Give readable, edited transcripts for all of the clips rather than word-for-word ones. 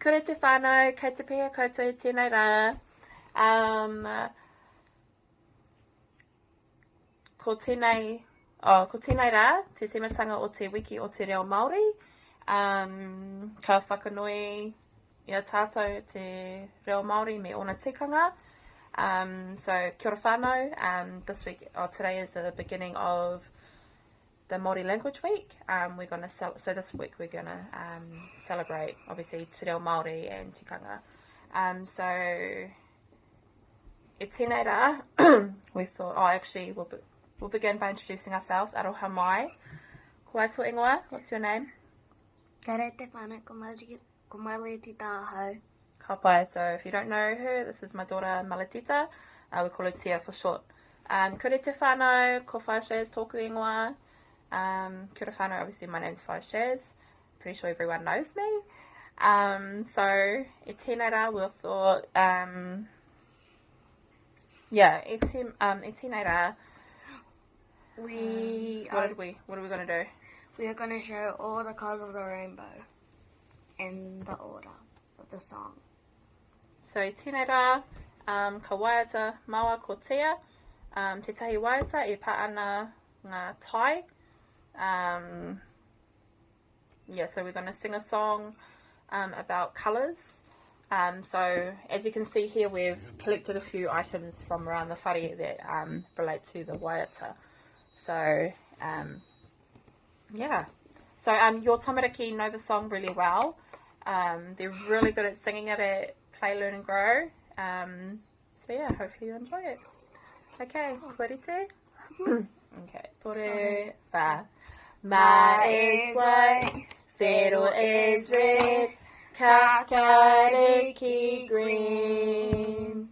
Kura te whānau, kei te pēhea koutou tēnei rā. Ko tēnei rā, te timatanga o te wiki o te Reo Maori. Ka whakanui ia tātou te Reo Maori me ona tikanga. So kia ora whānau. This week, today is the beginning of the Māori Language Week. So this week we're gonna celebrate obviously te reo Māori and tikanga. So e tēnei rā, we thought, actually we'll begin by introducing ourselves. Aroha mai. Ko ato ingoa, what's your name? Kia re te whānau, ko Maletita ahau. Ka pai. So if you don't know her, this is my daughter Maletita. We call her Tia for short. Kura te whānau, ko Whaea Shaz tōku ingoa. Kia ora whānau, obviously my name's Whaea Shaz. Pretty sure everyone knows me. So e tēnei rā, we thought, e tēnei rā. What are we going to do? We are going to show all the colours of the rainbow in the order of the song. So tēnei rā, ka waiata maua ko Tia. Te tahi waiata e pā ana ngā tai. So we're going to sing a song about colours. So as you can see here, we've collected a few items from around the whare that relate to the waiata. So So your tamariki know the song really well. They're really good at singing it at Play, Learn and Grow. Hopefully you enjoy it. Okay, korite? Okay, tore wha. Ma is white, whiro is red, kakariki green,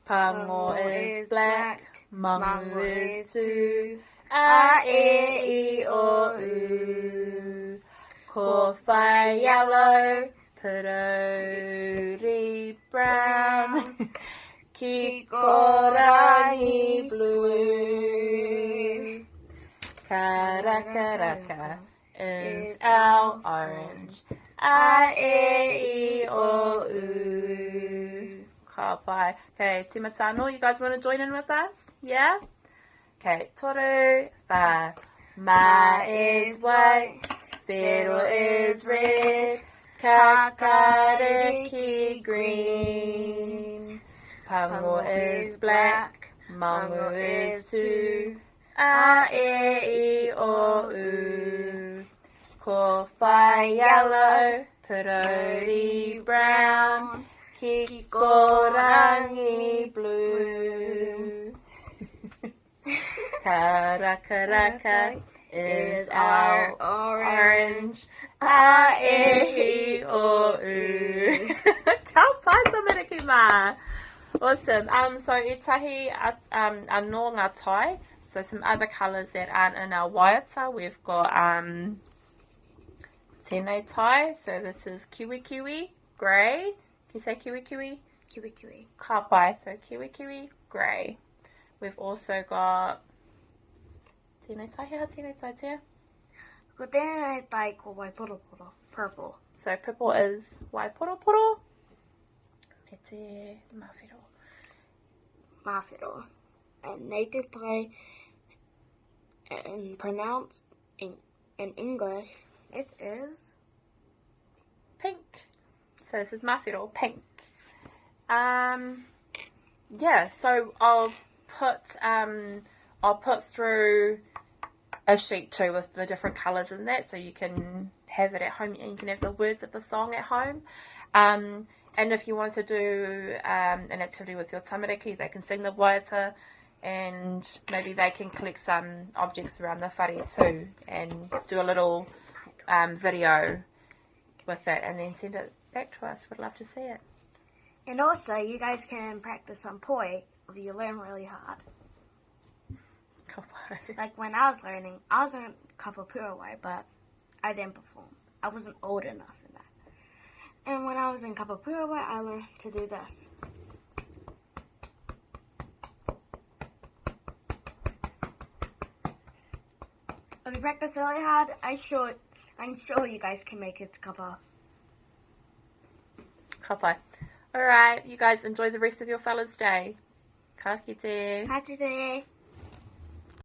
pango is black, mangu is two, a e I o u. Ko whai yellow, purori brown, ki korangi blue. Karakaraka is our orange, a e I o u. Ka pai. Okay, timatano, you guys want to join in with us? Yeah? Okay, toru wha. Ma is white, whiro is red, kakariki green, pango is black, mangu is two, a e I o u. Ko whai yellow, purori brown, ki korangi blue. Karakaraka is our orange, a e I o u. Ka pai tamariki mā. Awesome. So e tahi anō ngā tai. So some other colours that aren't in our waiata. We've got tēnei tai. So this is kiwi kiwi, grey. Can you say kiwi kiwi? Kiwi kiwi. Ka pai. So kiwi kiwi, grey. We've also got tēnei tai. How tēnei tai tia? Ko tēnei tai ko waiporoporo, purple. So purple is waiporoporo. Me te mawhiro. Mawhiro. And native tai, and pronounced in English, it is pink. So this is mawhiro, pink. So I'll put through a sheet too with the different colours in that, so you can have it at home and you can have the words of the song at home. And if you want to do an activity with your tamariki, they can sing the waiata, and maybe they can collect some objects around the whare too and do a little video with it and then send it back to us. We'd love to see it. And also, you guys can practice some poi if you learn really hard. Like when I was learning, I was in Kapapua, but I didn't perform. I wasn't old enough for that. And when I was in Kapapua, I learned to do this. If you practice really hard, I'm sure you guys can make it to Kapa. Ka pai. Alright, you guys enjoy the rest of your fella's day. Ka kite. Ka kite.